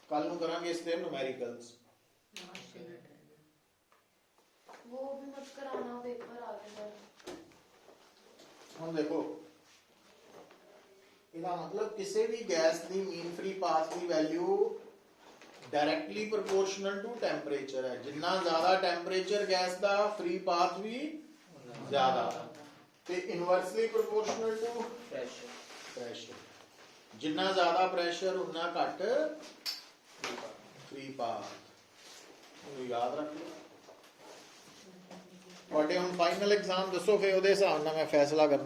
कल नु करांगे इसके न्यूमेरिकल्स।
वो भी मत कराना, पेपर आ गया सर।
हम देखो ਇਹਦਾ मतलब किसी भी गैस की मीन फ्री पाथ की value directly proportional to temperature है, जिन्ना ज्यादा टेंपरेचर गैस का फ्री पाथ भी ज्यादा, ते इनवर्सली प्रोपोर्शनल टू प्रेशर, जिन्ना ज्यादा प्रेशर उन्ना घट फ्री पाथ, याद रख लो। ਤੁਹਾਡੇ ਹੁਣ ਫਾਈਨਲ ਐਗਜ਼ਾਮ ਦੱਸੋ, ਫਿਰ ਉਹਦੇ ਹਿਸਾਬ ਨਾਲ ਮੈਂ ਫੈਸਲਾ ਕਰਨਾ।